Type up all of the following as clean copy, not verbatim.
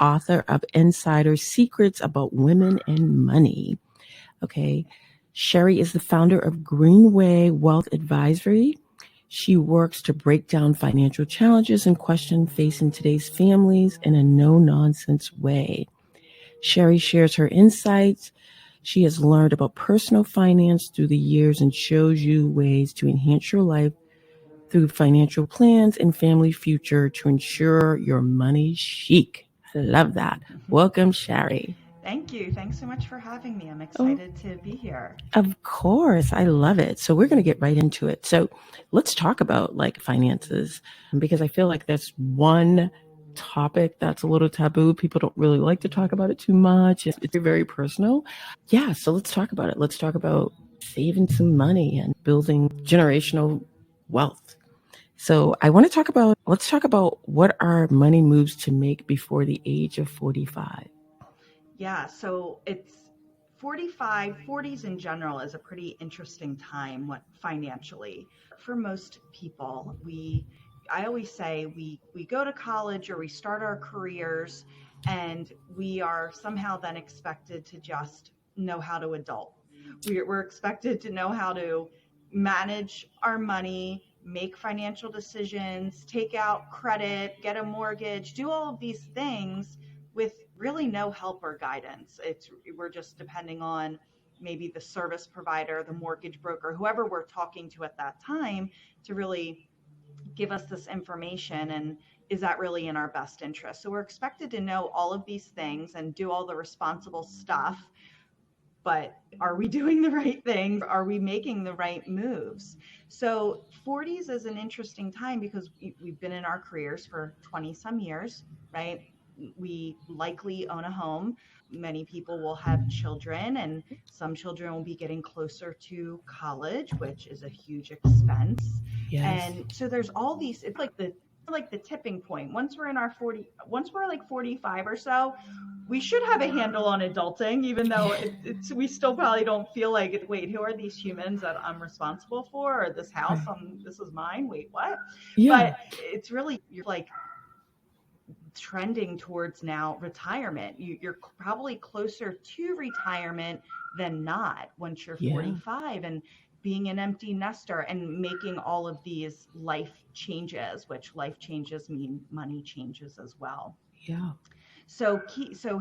author of Insider Secrets About Women and Money. Okay. Shari is the founder of Greenway Wealth Advisory. She works to break down financial challenges and questions facing today's families in a no-nonsense way. Shari shares her insights. She has learned about personal finance through the years and shows you ways to enhance your life through financial plans and family future to ensure your money chic. I love that. Welcome, Shari. Thank you. Thanks so much for having me. I'm excited to be here. Of course. I love it. So we're going to get right into it. So let's talk about like finances, because I feel like that's one topic that's a little taboo. People don't really like to talk about it too much. It's very personal. Yeah. So let's talk about it. Let's talk about saving some money and building generational wealth. So let's talk about what are money moves to make before the age of 45. Yeah, so it's 45, 40s in general is a pretty interesting time financially. For most people, I always say we go to college or we start our careers and we are somehow then expected to just know how to adult. We're expected to know how to manage our money, make financial decisions, take out credit, get a mortgage, do all of these things with really no help or guidance. We're just depending on maybe the service provider, the mortgage broker, whoever we're talking to at that time to really give us this information, and is that really in our best interest? So we're expected to know all of these things and do all the responsible stuff, but are we doing the right things? Are we making the right moves? So 40s is an interesting time because we've been in our careers for 20 some years, right? We likely own a home. Many people will have children, and some children will be getting closer to college, which is a huge expense. Yes. And so there's all these, it's like the tipping point. Once we're like 45 or so, we should have a handle on adulting, even though we still probably don't feel like it. Wait, who are these humans that I'm responsible for? Or this house, this is mine? Wait, what? Yeah. But it's really, you're like trending towards now retirement. You're probably closer to retirement than not once you're 45 and being an empty nester and making all of these life changes, which life changes mean money changes as well. Yeah. So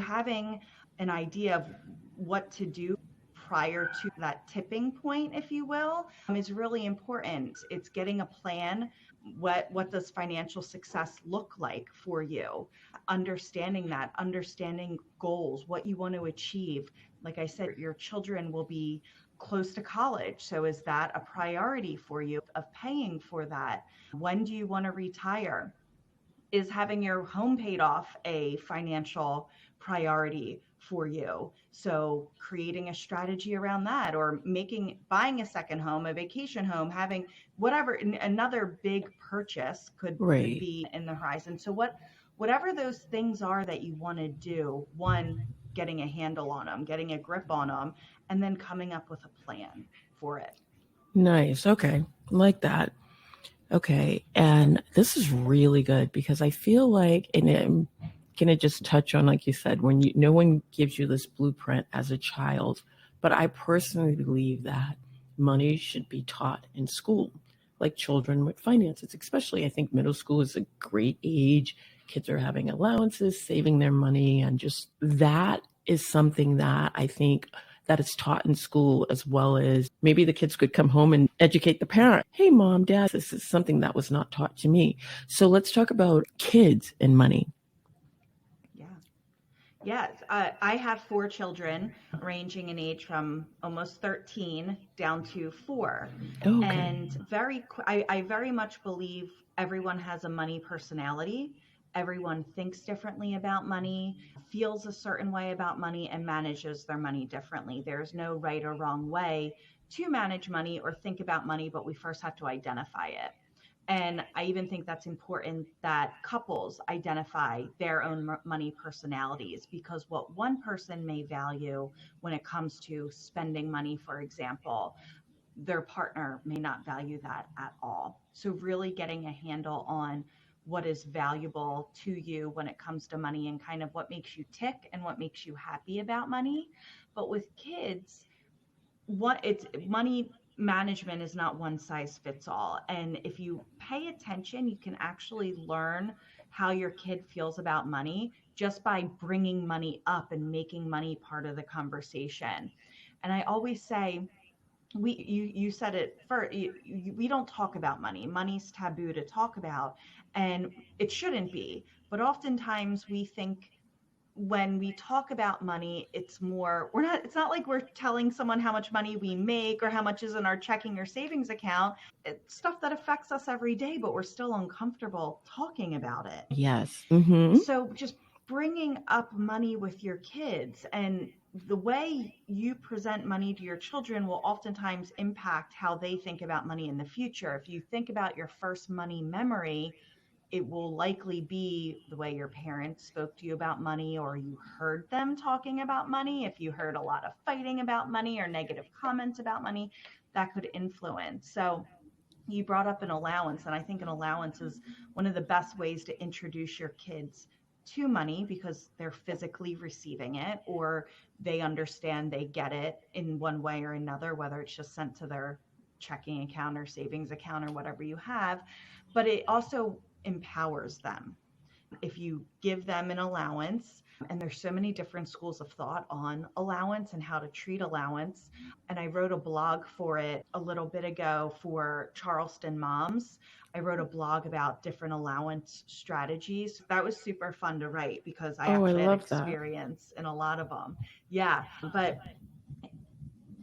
having an idea of what to do prior to that tipping point, if you will, is really important. It's getting a plan. What does financial success look like for you? Understanding goals, what you want to achieve. Like I said, your children will be close to college. So is that a priority for you of paying for that? When do you want to retire? Is having your home paid off a financial priority for you? So creating a strategy around that, or buying a second home, a vacation home, having whatever, another big purchase could be in the horizon. So whatever those things are that you want to do, one, getting a handle on them, getting a grip on them, and then coming up with a plan for it. Nice. Okay. Like that. Okay. And this is really good because I feel like, and I'm going to just touch on, like you said, when no one gives you this blueprint as a child, but I personally believe that money should be taught in school, like children with finances, especially I think middle school is a great age. Kids are having allowances, saving their money, and just that is something that I think that is taught in school, as well as maybe the kids could come home and educate the parent. Hey, mom, dad, this is something that was not taught to me. So let's talk about kids and money. Yeah, I have 4 children ranging in age from almost 13 down to 4. Okay. And I very much believe everyone has a money personality. Everyone thinks differently about money, feels a certain way about money, and manages their money differently. There's no right or wrong way to manage money or think about money, but we first have to identify it. And I even think that's important that couples identify their own money personalities, because what one person may value when it comes to spending money, for example, their partner may not value that at all. So really getting a handle on what is valuable to you when it comes to money and kind of what makes you tick and what makes you happy about money. But with kids, it's money management is not one size fits all. And if you pay attention, you can actually learn how your kid feels about money just by bringing money up and making money part of the conversation. And I always say, you said it first, we don't talk about money. Money's taboo to talk about, and it shouldn't be. But oftentimes we think when we talk about money, it's not like we're telling someone how much money we make or how much is in our checking or savings account. It's stuff that affects us every day, but we're still uncomfortable talking about it. Yes. So just bringing up money with your kids, and the way you present money to your children will oftentimes impact how they think about money in the future. If you think about your first money memory, it will likely be the way your parents spoke to you about money, or you heard them talking about money. If you heard a lot of fighting about money or negative comments about money, that could influence. So you brought up an allowance, and I think an allowance is one of the best ways to introduce your kids to money, because they're physically receiving it, or they understand, they get it in one way or another, whether it's just sent to their checking account or savings account or whatever you have. But it also empowers them. If you give them an allowance, and there's so many different schools of thought on allowance and how to treat allowance. And I wrote a blog for it a little bit ago for Charleston moms. I wrote a blog about different allowance strategies. That was super fun to write because I actually had experience in a lot of them. Yeah. But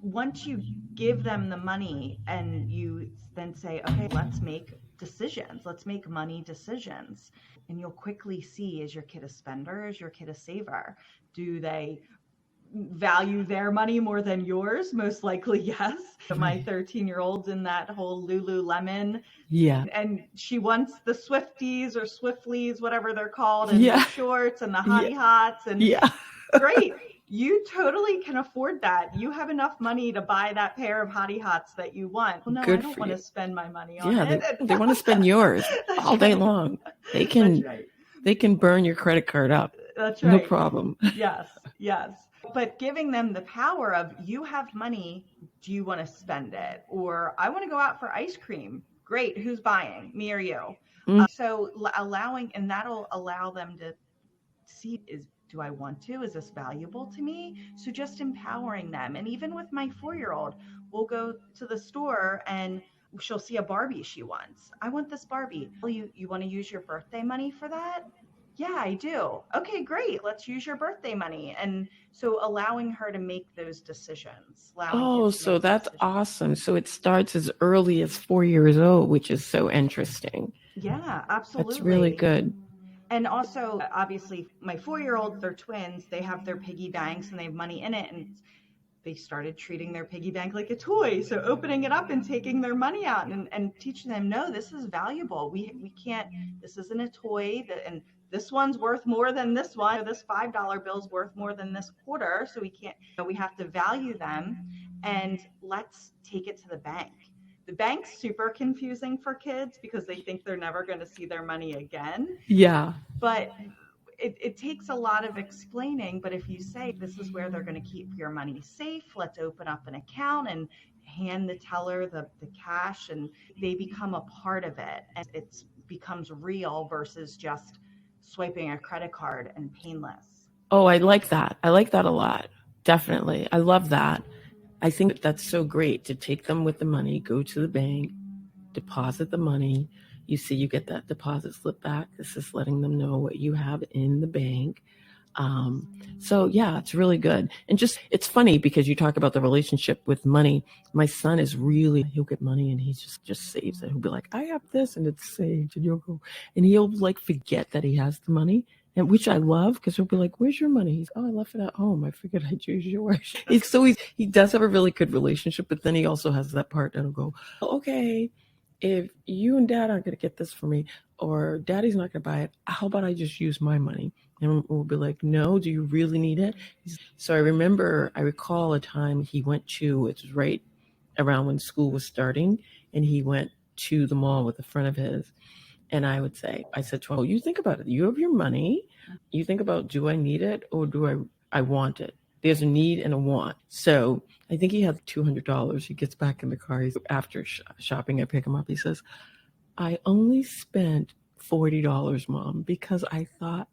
once you give them the money and you then say, okay, let's make decisions. Let's make money decisions. And you'll quickly see, is your kid a spender? Is your kid a saver? Do they value their money more than yours? Most likely, yes. My 13-year-old's in that whole Lululemon. Yeah. And she wants the Swifties or Swiftlies, whatever they're called, and the shorts and the hottie hots. And great. You totally can afford that. You have enough money to buy that pair of hottie hots that you want. Well, no, I don't want to spend my money on it. They want to spend yours all day long. They can they can burn your credit card up. That's right. No problem. Yes. But giving them the power of, you have money, do you want to spend it? Or I want to go out for ice cream. Great. Who's buying? Me or you? So allowing, and that'll allow them to see, do I want to? Is this valuable to me? So just empowering them. And even with my 4-year-old, we'll go to the store and she'll see a Barbie she wants. I want this Barbie. You want to use your birthday money for that? Yeah, I do. Okay, great. Let's use your birthday money. And so allowing her to make those decisions. So that's awesome. So it starts as early as 4 years old, which is so interesting. Yeah, absolutely. That's really good. And also, obviously, my 4-year-old, they're twins. They have their piggy banks and they have money in it. And they started treating their piggy bank like a toy. So opening it up and taking their money out and teaching them, no, this is valuable. We can't, this isn't a toy. And this one's worth more than this one. Or this $5 bill's worth more than this quarter. So we have to value them, and let's take it to the bank. The bank's super confusing for kids because they think they're never going to see their money again. Yeah. But it takes a lot of explaining. But if you say, this is where they're going to keep your money safe, let's open up an account and hand the teller the cash, and they become a part of it. And it becomes real versus just swiping a credit card and painless. Oh, I like that. I like that a lot. Definitely. I love that. I think that's so great to take them with the money, go to the bank, deposit the money. You see, you get that deposit slip back. This is letting them know what you have in the bank. So yeah, it's really good. And it's funny because you talk about the relationship with money. My son is he'll get money and he just saves it. He'll be like, I have this and it's saved, and he'll like forget that he has the money. And which I love, because he'll be like, where's your money? I left it at home. I figured I'd use yours. He does have a really good relationship, but then he also has that part that'll go, okay, if you and dad aren't going to get this for me, or daddy's not going to buy it, how about I just use my money? And we'll be like, no, do you really need it? So I recall a time he went to, it was right around when school was starting, and he went to the mall with a friend of his. And I said to him, oh, you think about it. You have your money. You think about, do I need it or do I want it? There's a need and a want. So I think he had $200. He gets back in the car. He's after shopping. I pick him up. He says, I only spent $40, Mom, because I thought,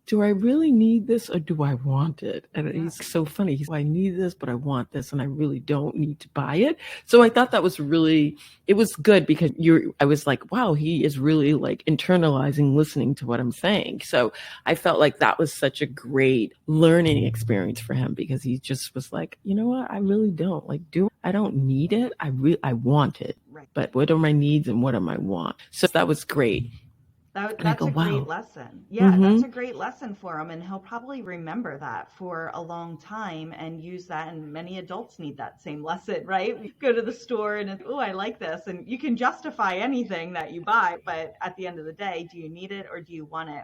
do I really need this or do I want it? And he's so funny. He's, I need this, but I want this, and I really don't need to buy it. So I thought that was really, it was good because I was like, wow, he is really like internalizing, listening to what I'm saying. So I felt like that was such a great learning experience for him because he just was like, you know what? I really don't I don't need it. I want it. Right. But what are my needs and what are my wants? So that was great. That's a great lesson. Yeah, that's a great lesson for him. And he'll probably remember that for a long time and use that. And many adults need that same lesson, right? We go to the store and, oh, I like this. And you can justify anything that you buy. But at the end of the day, do you need it or do you want it?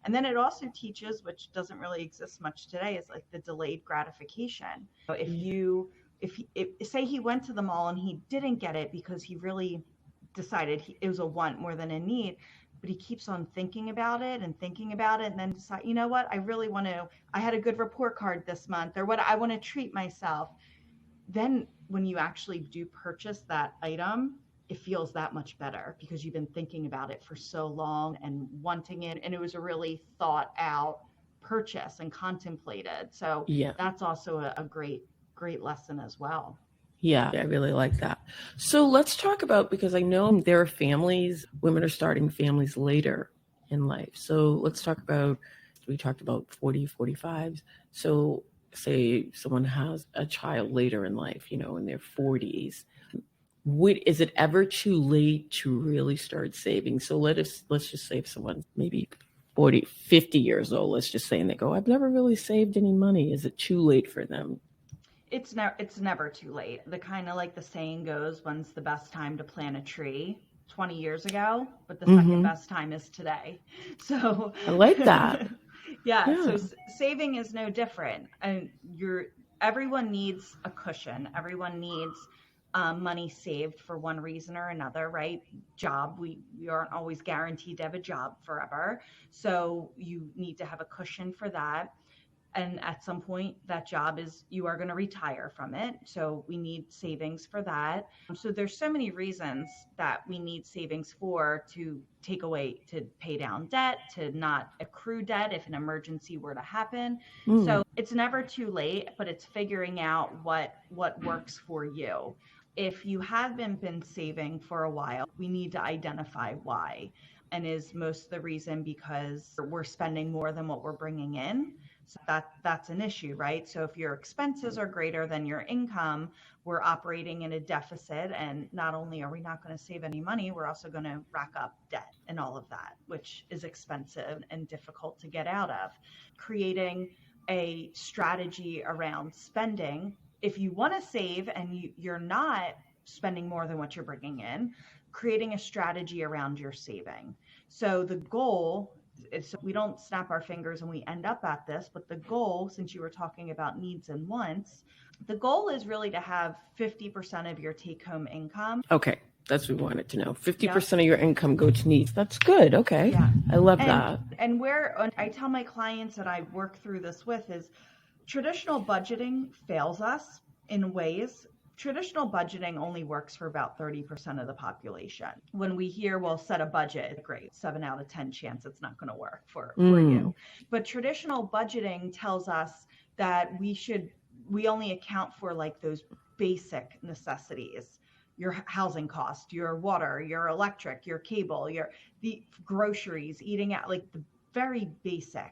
And then it also teaches, which doesn't really exist much today, is like the delayed gratification. So if say he went to the mall and he didn't get it because he really decided it was a want more than a need, but he keeps on thinking about it and then decide, you know what, I had a good report card this month, or what, I want to treat myself. Then when you actually do purchase that item, it feels that much better because you've been thinking about it for so long and wanting it. And it was a really thought out purchase and contemplated. So that's also a great lesson as well. Yeah, I really like that. So let's talk about, because I know there are families, women are starting families later in life. So let's talk about, we talked about 40, 45s. So say someone has a child later in life, in their 40s. Is it ever too late to really start saving? So let's just say if someone maybe 40, 50 years old, let's just say, and they go, I've never really saved any money. Is it too late for them? It's never too late. The kind of like the saying goes, when's the best time to plant a tree? 20 years ago, but the second best time is today. So I like that. yeah. So saving is no different. And everyone needs a cushion. Everyone needs money saved for one reason or another, right? Job, we aren't always guaranteed to have a job forever. So you need to have a cushion for that. And at some point that job you are going to retire from it. So we need savings for that. So there's so many reasons that we need savings to pay down debt, to not accrue debt if an emergency were to happen. So it's never too late, but it's figuring out what works for you. If you have been saving for a while, we need to identify why. And is most of the reason because we're spending more than what we're bringing in? So that's an issue, right? So if your expenses are greater than your income, we're operating in a deficit. And not only are we not going to save any money, we're also going to rack up debt and all of that, which is expensive and difficult to get out of. Creating a strategy around spending. If you want to save and you're not spending more than what you're bringing in, creating a strategy around your saving. So the goal is, so we don't snap our fingers and we end up at this, but the goal, since you were talking about needs and wants, the goal is really to have 50% of your take-home income. Okay. That's what we wanted to know. 50% of your income go to needs. That's good. Okay. Yeah. I love that. And where I tell my clients that I work through this with is traditional budgeting fails us in ways. Traditional budgeting only works for about 30% of the population. When we hear, well, set a budget, great, 7 out of 10 chance it's not going to work for you. But traditional budgeting tells us that we only account for like those basic necessities. Your housing cost, your water, your electric, your cable, the groceries, eating out, like the very basic.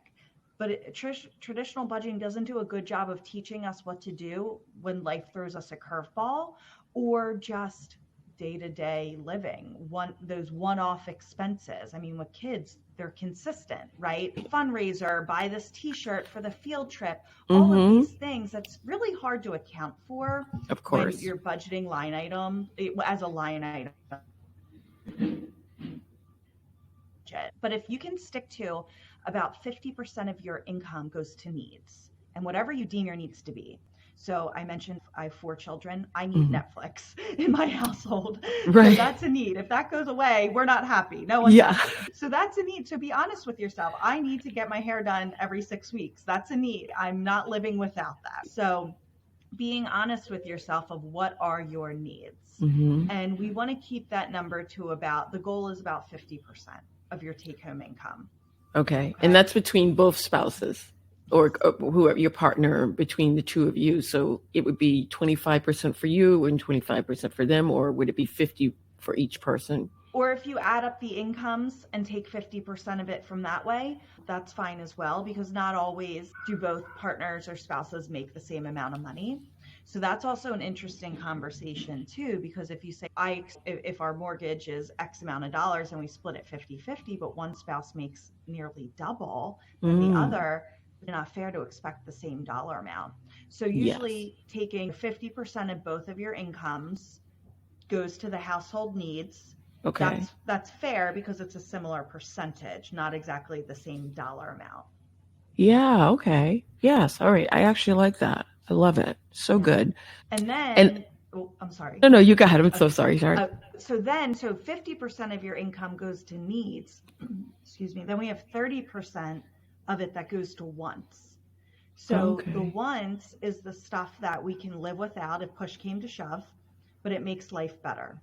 But traditional budgeting doesn't do a good job of teaching us what to do when life throws us a curveball, or just day-to-day living, those one-off expenses. I mean, with kids, they're consistent, right? Fundraiser, buy this t-shirt for the field trip, all of these things that's really hard to account for. Of course. When you're budgeting line item as a line item. But if you can stick to about 50% of your income goes to needs, and whatever you deem your needs to be. So I mentioned I have 4 children. I need Hmm. Netflix in my household. So Right. that's a need. If that goes away, we're not happy. No one's Yeah. happy. So that's a need. So be honest with yourself. I need to get my hair done every 6 weeks. That's a need. I'm not living without that. So being honest with yourself of what are your needs. Hmm. And we want to keep that number to about, the goal is about 50% of your take home income. Okay. And Okay. that's between both spouses or whoever your partner between the two of you. So it would be 25% for you and 25% for them, or would it be 50 for each person? Or if you add up the incomes and take 50% of it from that way, that's fine as well, because not always do both partners or spouses make the same amount of money. So that's also an interesting conversation too, because if you say, if our mortgage is X amount of dollars and we split it 50-50, but one spouse makes nearly double than the Mm, other, it's not fair to expect the same dollar amount. So yes. usually taking 50% of both of your incomes goes to the household needs. Okay. That's fair because it's a similar percentage, not exactly the same dollar amount. Yeah. Okay. Yes. All right. I actually like that. I love it. So Yeah. good. And And then, oh, I'm sorry. no, no, you go ahead. I'm so Okay. sorry. Sorry. So 50% of your income goes to needs. Excuse me. Then we have 30% of it that goes to wants. So the Okay. wants is the stuff that we can live without if push came to shove, but it makes life better.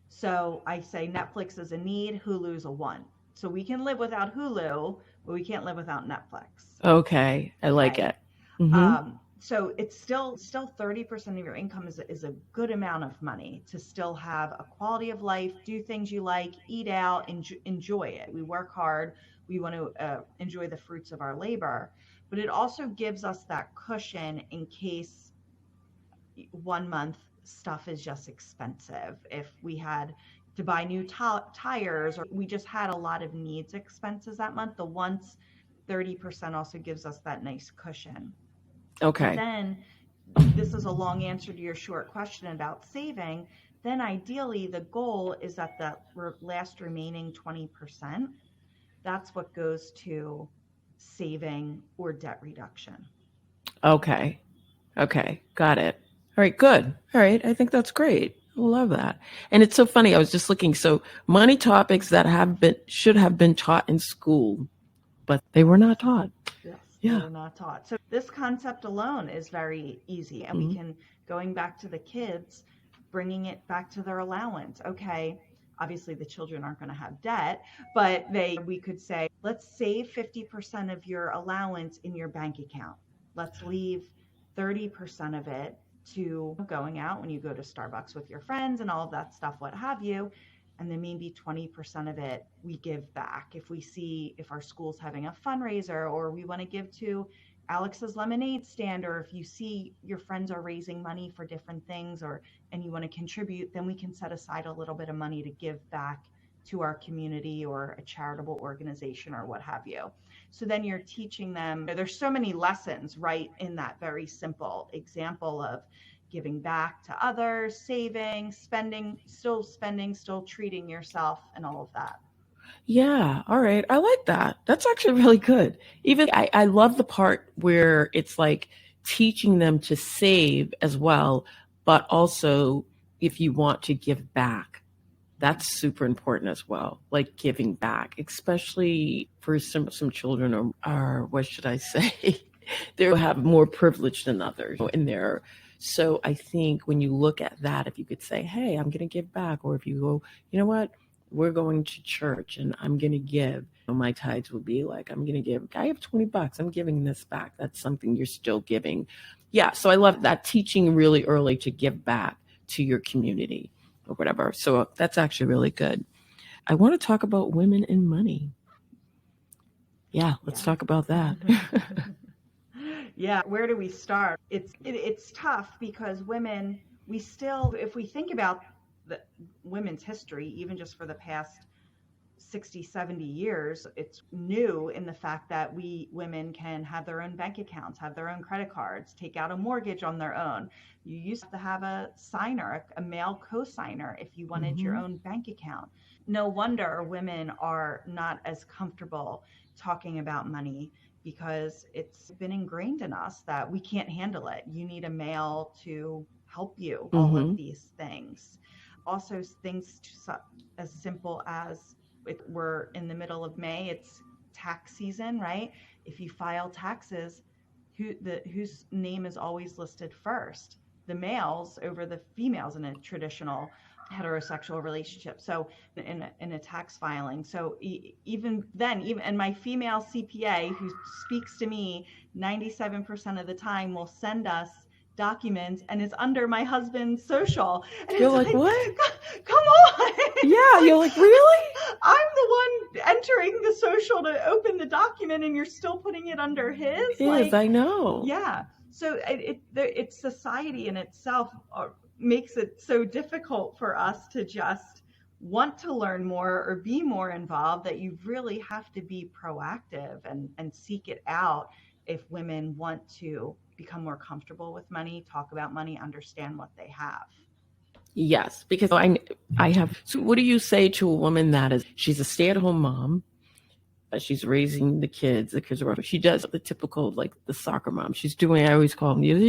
So I say Netflix is a need, Hulu's a want. So we can live without Hulu, but we can't live without Netflix. Okay. I like Okay. it. Mm-hmm. So it's still 30% of your income is a good amount of money to still have a quality of life, do things you like, eat out, enjoy it. We work hard. We want to enjoy the fruits of our labor, but it also gives us that cushion in case one month stuff is just expensive. If we had to buy new tires, or we just had a lot of needs expenses that month, the once 30% also gives us that nice cushion. But Okay. then, this is a long answer to your short question about saving. Then ideally the goal is that the last remaining 20%, that's what goes to saving or debt reduction. Okay. Okay. Got it. All right. Good. All right. I think that's great. I love that. And it's so funny. I was just looking. So money topics that should have been taught in school, but they were not taught. Yes, they Yeah. were not taught. So this concept alone is very easy. And we Mhm. can, going back to the kids, bringing it back to their allowance. Okay, obviously the children aren't going to have debt, but we could say, let's save 50% of your allowance in your bank account. Let's leave 30% of it to going out when you go to Starbucks with your friends and all of that stuff, what have you. And then maybe 20% of it we give back. If we see, if our school's having a fundraiser, or we want to give to Alex's lemonade stand, or if you see your friends are raising money for different things, or and you want to contribute, then we can set aside a little bit of money to give back to our community or a charitable organization or what have you. So then you're teaching them, there's so many lessons right in that very simple example of giving back to others, saving, spending, still treating yourself, and all of that. Yeah. All right. I like that. That's actually really good. Even I love the part where it's like teaching them to save as well, but also if you want to give back, that's super important as well. Like giving back, especially for some children or what should I say? They have more privilege than others in there. So I think when you look at that, if you could say, hey, I'm going to give back, or if you go, you know what, we're going to church and I'm going to give. My tithes would be like, I'm going to give, I have $20, I'm giving this back. That's something you're still giving. Yeah. So I love that teaching really early to give back to your community or whatever. So that's actually really good. I want to talk about women and money. Yeah. Let's Yeah. talk about that. Yeah, where do we start? It's tough because women, we still, if we think about the women's history, even just for the past 60, 70 years, it's new in the fact that we women can have their own bank accounts, have their own credit cards, take out a mortgage on their own. You used to have a signer, a male co-signer, if you wanted your Hmm. own bank account. No wonder women are not as comfortable talking about money because it's been ingrained in us that we can't handle it. You need a male to help you, all of these things. Also, things as simple as we're in the middle of May, it's tax season, right? If you file taxes, whose name is always listed first? The males over the females in a traditional heterosexual relationship. So in a tax filing. So even then, and my female CPA who speaks to me 97% of the time will send us documents and it's under my husband's social. And you're it's like, what? Come on. Yeah, you're like, really? I'm the one entering the social to open the document and you're still putting it under his? I know. Yeah. So it's society in itself makes it so difficult for us to just want to learn more or be more involved, that you really have to be proactive and seek it out if women want to become more comfortable with money, talk about money, understand what they have. Yes, because I have. So what do you say to a woman she's a stay-at-home mom? She's raising the kids. The kids are. She does the typical, like the soccer mom. She's doing. I always call them. You're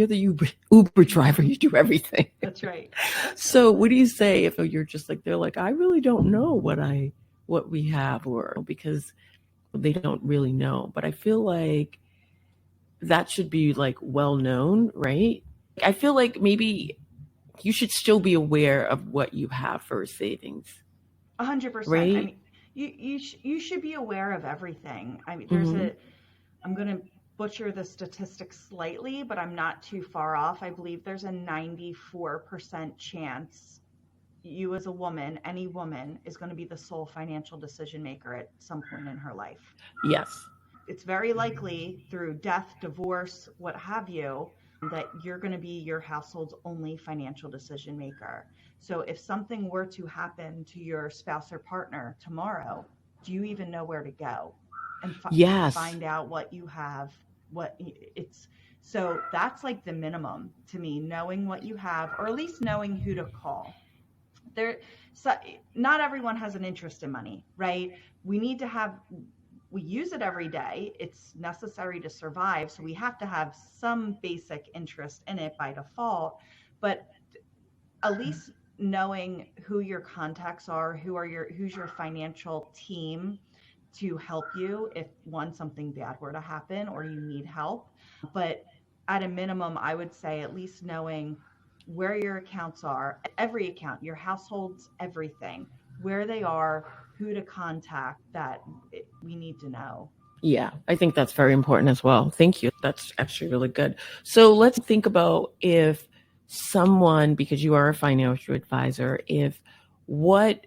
the Uber driver. You do everything. That's right. So what do you say if you're just like, they're like, I really don't know what we have, or because they don't really know. But I feel like that should be like well known, right? I feel like maybe you should still be aware of what you have for savings. 100%. Right? I mean, you should be aware of everything. I mean, I'm going to butcher the statistics slightly, but I'm not too far off. I believe there's a 94% chance you as a woman, any woman, is going to be the sole financial decision maker at some point in her life. Yes. It's very likely through death, divorce, what have you, that you're going to be your household's only financial decision maker. So if something were to happen to your spouse or partner tomorrow, do you even know where to go and find out what you have, so that's like the minimum to me, knowing what you have, or at least knowing who to call. Not everyone has an interest in money, right? We use it every day. It's necessary to survive. So we have to have some basic interest in it by default, but at least knowing who your contacts are, who's your financial team to help you if something bad were to happen or you need help. But at a minimum, I would say at least knowing where your accounts are, every account, your household's everything, where they are, who to contact, that we need to know. Yeah, I think that's very important as well. Thank you. That's actually really good. So let's think about if someone, because you are a financial advisor, what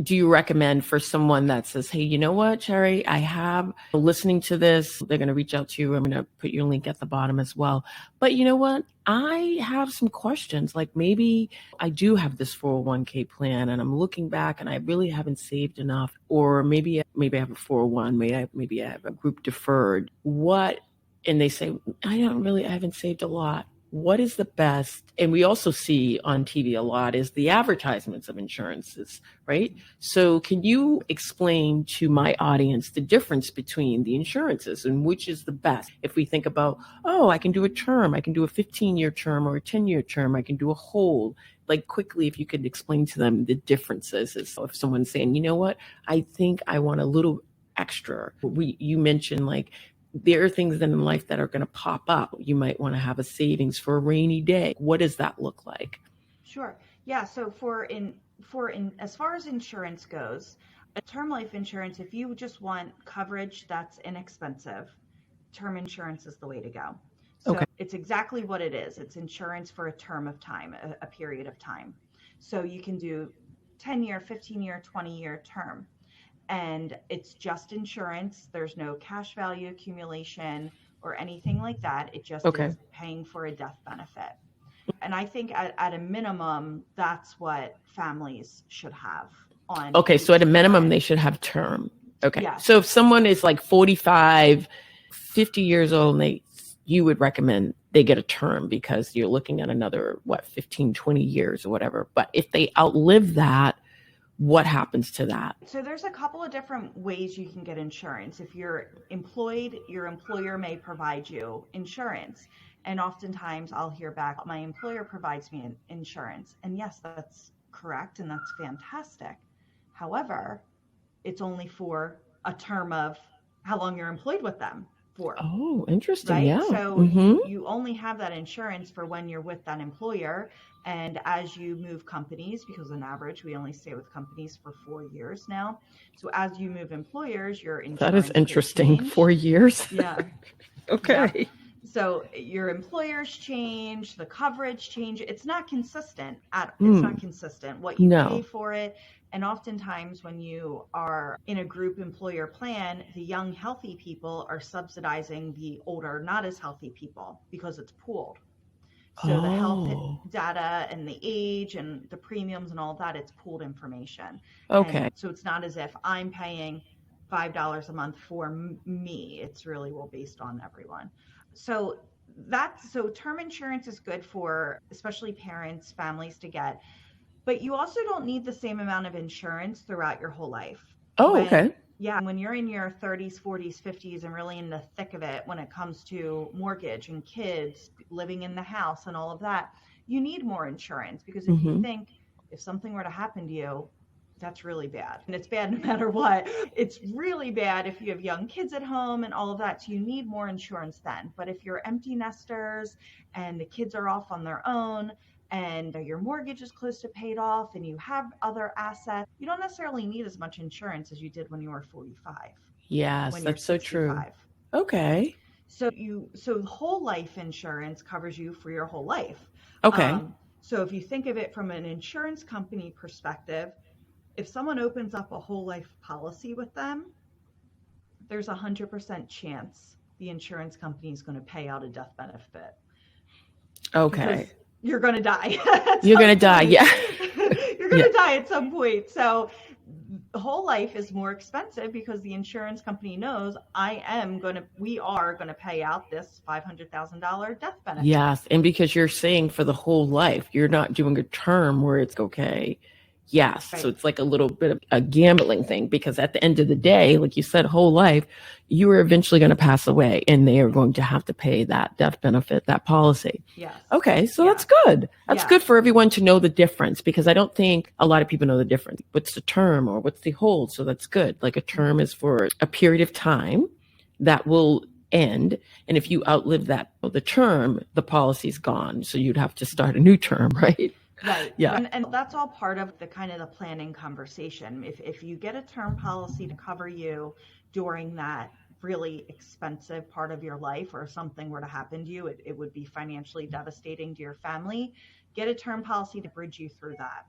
do you recommend for someone that says, hey, you know what, Shari, I have listening to this. They're going to reach out to you. I'm going to put your link at the bottom as well. But you know what? I have some questions. Like maybe I do have this 401k plan and I'm looking back and I really haven't saved enough. Or maybe I have a 401, maybe I have a group deferred. And they say, I haven't saved a lot. What is the best? And we also see on TV a lot is the advertisements of insurances, right? So can you explain to my audience the difference between the insurances and which is the best? If we think about, I can do a term, I can do a 15-year term or a 10-year term, I can do a hold. Like quickly, if you could explain to them the differences. If someone's saying, you know what, I think I want a little extra. You mentioned like, there are things in life that are going to pop up. You might want to have a savings for a rainy day. What does that look like? Sure. Yeah. So as far as insurance goes, a term life insurance, if you just want coverage that's inexpensive, term insurance is the way to go. So It's exactly what it is. It's insurance for a term of time, a period of time. So you can do 10-year, 15-year, 20-year term. And it's just insurance. There's no cash value accumulation or anything like that. It just is paying for a death benefit. And I think at a minimum, that's what families should have on. Okay, so at a minimum, they should have term. Okay. Yes. So if someone is like 45, 50 years old, you would recommend they get a term because you're looking at another, 15, 20 years or whatever. But if they outlive that, what happens to that? So there's a couple of different ways you can get insurance. If you're employed, your employer may provide you insurance. And oftentimes I'll hear back, my employer provides me insurance. And yes, that's correct. And that's fantastic. However, it's only for a term of how long you're employed with them for. Oh, interesting. Right? Yeah. So Mm-hmm. you only have that insurance for when you're with that employer. And as you move companies, because on average, we only stay with companies for 4 years now. So as you move employers, your insurance That is interesting. could change. 4 years. Yeah. Okay. Yep. So your employers change, the coverage change. It's not consistent. It's not consistent what you pay for it. And oftentimes when you are in a group employer plan, the young, healthy people are subsidizing the older, not as healthy people because it's pooled. So the health data and the age and the premiums and all of that, it's pooled information. Okay. And so it's not as if I'm paying $5 a month for me. It's really based on everyone. So term insurance is good for especially parents, families to get. But you also don't need the same amount of insurance throughout your whole life. Okay. Yeah, when you're in your 30s, 40s, 50s, and really in the thick of it when it comes to mortgage and kids, living in the house and all of that, you need more insurance because if you think if something were to happen to you, that's really bad. And it's bad no matter what. It's really bad if you have young kids at home and all of that. So you need more insurance then. But if you're empty nesters and the kids are off on their own, and your mortgage is close to paid off and you have other assets, you don't necessarily need as much insurance as you did when you were 45. Yes, that's so true. Okay. So whole life insurance covers you for your whole life. Okay. So if you think of it from an insurance company perspective, if someone opens up a whole life policy with them, there's 100% chance the insurance company is going to pay out a death benefit. Okay. Because you're going to die. You're going to die. Yeah. You're going to die at some point. So whole life is more expensive because the insurance company knows we are going to pay out this $500,000 death benefit. Yes. And because you're saying for the whole life, you're not doing a term where it's okay. Yes. Right. So it's like a little bit of a gambling thing because at the end of the day, like you said, whole life, you are eventually going to pass away and they are going to have to pay that death benefit, that policy. Yes. Okay. So that's good. That's good for everyone to know the difference because I don't think a lot of people know the difference. What's the term or what's the hold? So that's good. Like a term is for a period of time that will end. And if you outlive the term, the policy's gone. So you'd have to start a new term, right? Right. Yeah. And that's all part of the kind of the planning conversation. If you get a term policy to cover you during that really expensive part of your life or something were to happen to you, it would be financially devastating to your family. Get a term policy to bridge you through that.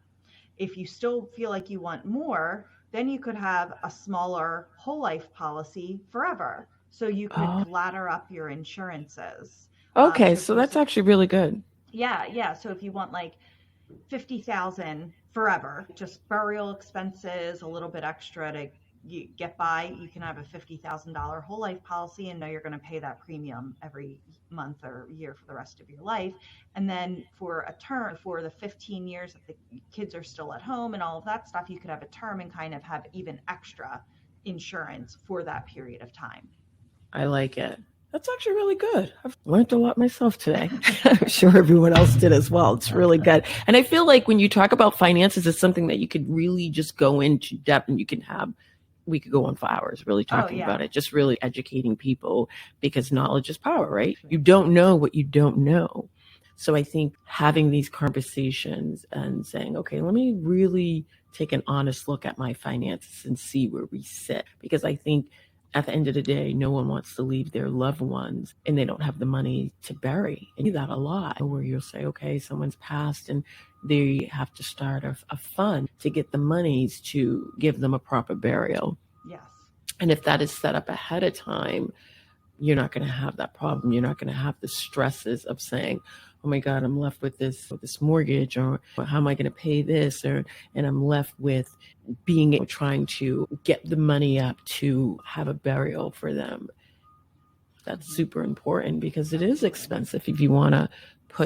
If you still feel like you want more, then you could have a smaller whole life policy forever. So you could ladder up your insurances. Okay. So that's actually really good. Yeah. Yeah. So if you want like $50,000 forever, just burial expenses, a little bit extra to get by, you can have a $50,000 whole life policy and know you're going to pay that premium every month or year for the rest of your life. And then for a term, for the 15 years that the kids are still at home and all of that stuff, you could have a term and kind of have even extra insurance for that period of time. I like it. That's actually really good. I've learned a lot myself today. I'm sure everyone else did as well. It's really good. And I feel like when you talk about finances, it's something that you could really just go into depth and we could go on for hours really talking about it, just really educating people because knowledge is power, right? You don't know what you don't know. So I think having these conversations and saying, okay, let me really take an honest look at my finances and see where we sit. Because I think at the end of the day, no one wants to leave their loved ones and they don't have the money to bury. And you do that a lot where you'll say, okay, someone's passed and they have to start a fund to get the monies to give them a proper burial. Yes. And if that is set up ahead of time, you're not going to have that problem. You're not going to have the stresses of saying, oh my God, I'm left with this mortgage, or how am I going to pay this? And I'm left with trying to get the money up to have a burial for them. That's super important because it is expensive if you want to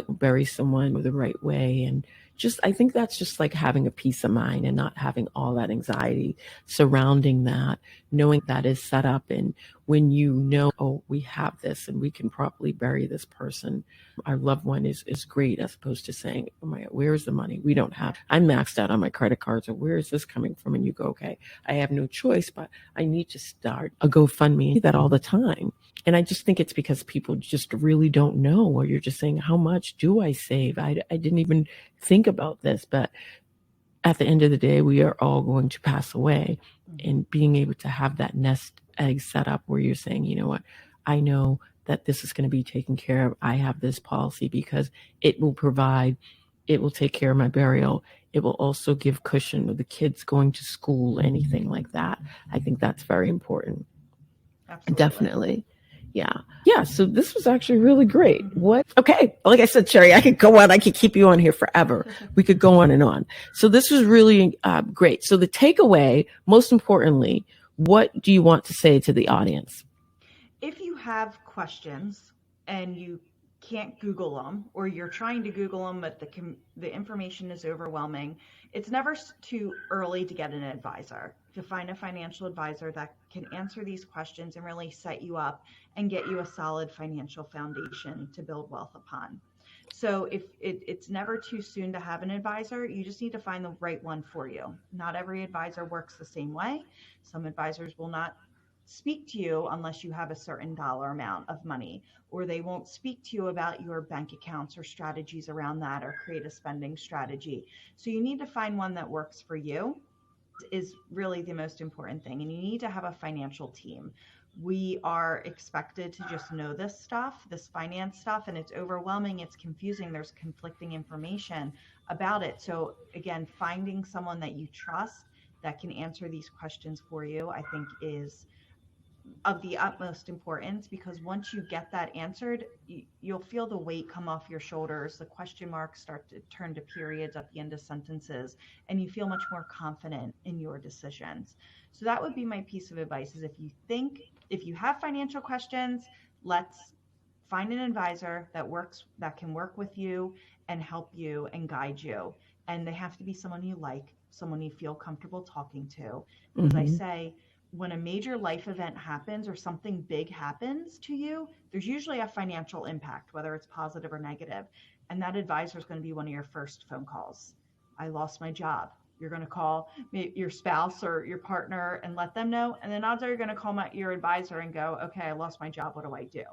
bury someone the right way and I think that's just like having a peace of mind and not having all that anxiety surrounding that, knowing that is set up. And when you know, oh, we have this and we can properly bury this person, our loved one is great, as opposed to saying, oh my God, where's the money? We don't have, I'm maxed out on my credit cards, or where is this coming from? And you go, okay, I have no choice, but I need to start a GoFundMe. I do that all the time. And I just think it's because people just really don't know, or you're just saying, how much do I save? I didn't even think about this, but at the end of the day, we are all going to pass away. And being able to have that nest egg set up where you're saying, you know what, I know that this is going to be taken care of. I have this policy because it will take care of my burial. It will also give cushion with the kids going to school, anything like that. I think that's very important. Absolutely. Definitely. Yeah. So this was actually really great. Okay. Like I said, Shari, I could go on. I could keep you on here forever. We could go on and on. So this was really great. So the takeaway, most importantly, what do you want to say to the audience? If you have questions and you can't Google them, or you're trying to Google them, but the information is overwhelming, it's never too early to get an advisor, to find a financial advisor that can answer these questions and really set you up and get you a solid financial foundation to build wealth upon. So if it's never too soon to have an advisor, you just need to find the right one for you. Not every advisor works the same way. Some advisors will not speak to you unless you have a certain dollar amount of money, or they won't speak to you about your bank accounts or strategies around that, or create a spending strategy. So you need to find one that works for you, is really the most important thing. And you need to have a financial team. We are expected to just know this stuff, this finance stuff, and it's overwhelming, it's confusing, there's conflicting information about it. So again, finding someone that you trust that can answer these questions for you, I think is of the utmost importance, because once you get that answered, you'll feel the weight come off your shoulders. The question marks start to turn to periods at the end of sentences, and you feel much more confident in your decisions. So that would be my piece of advice, is if you have financial questions, let's find an advisor that can work with you and help you and guide you. And they have to be someone you like, someone you feel comfortable talking to. Because I say, when a major life event happens or something big happens to you, there's usually a financial impact, whether it's positive or negative. And that advisor is going to be one of your first phone calls. I lost my job. You're going to call your spouse or your partner and let them know. And then odds are you're going to call your advisor and go, okay, I lost my job. What do I do?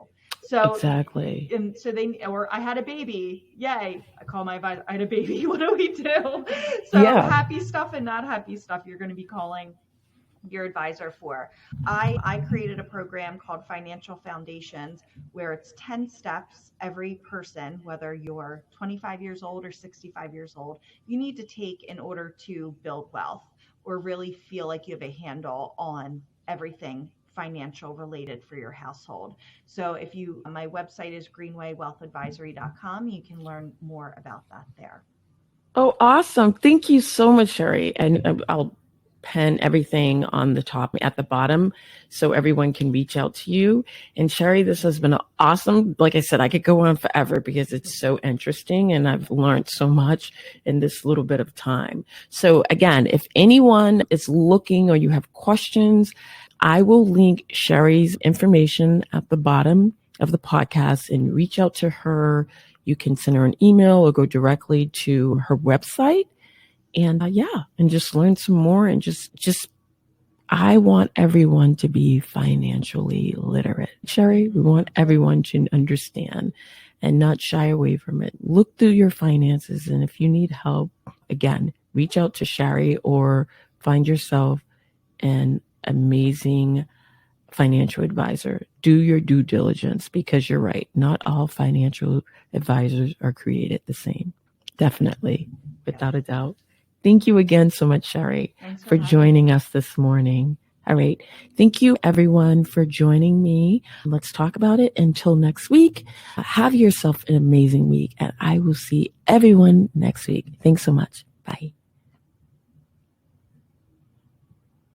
So exactly. And so or I had a baby. Yay. I call my advisor. I had a baby. What do we do? So happy stuff and not happy stuff, you're going to be calling your advisor for. I created a program called Financial Foundations, where it's 10 steps every person, whether you're 25 years old or 65 years old, you need to take in order to build wealth, or really feel like you have a handle on everything financial related for your household. So my website is greenwaywealthadvisory.com. You can learn more about that there. Oh, awesome. Thank you so much, Shari. And I'll pen everything on the top at the bottom so everyone can reach out to you. And Shari, this has been awesome. Like I said, I could go on forever because it's so interesting and I've learned so much in this little bit of time. So again, if anyone is looking or you have questions, I will link Shari's information at the bottom of the podcast and reach out to her. You can send her an email or go directly to her website. And and just learn some more, and just I want everyone to be financially literate. Shari, we want everyone to understand and not shy away from it. Look through your finances, and if you need help, again, reach out to Shari or find yourself an amazing financial advisor. Do your due diligence, because you're right. Not all financial advisors are created the same. Definitely, without a doubt. Thank you again so much, Shari, for joining us this morning. All right. Thank you, everyone, for joining me. Let's talk about it. Until next week, have yourself an amazing week, and I will see everyone next week. Thanks so much. Bye.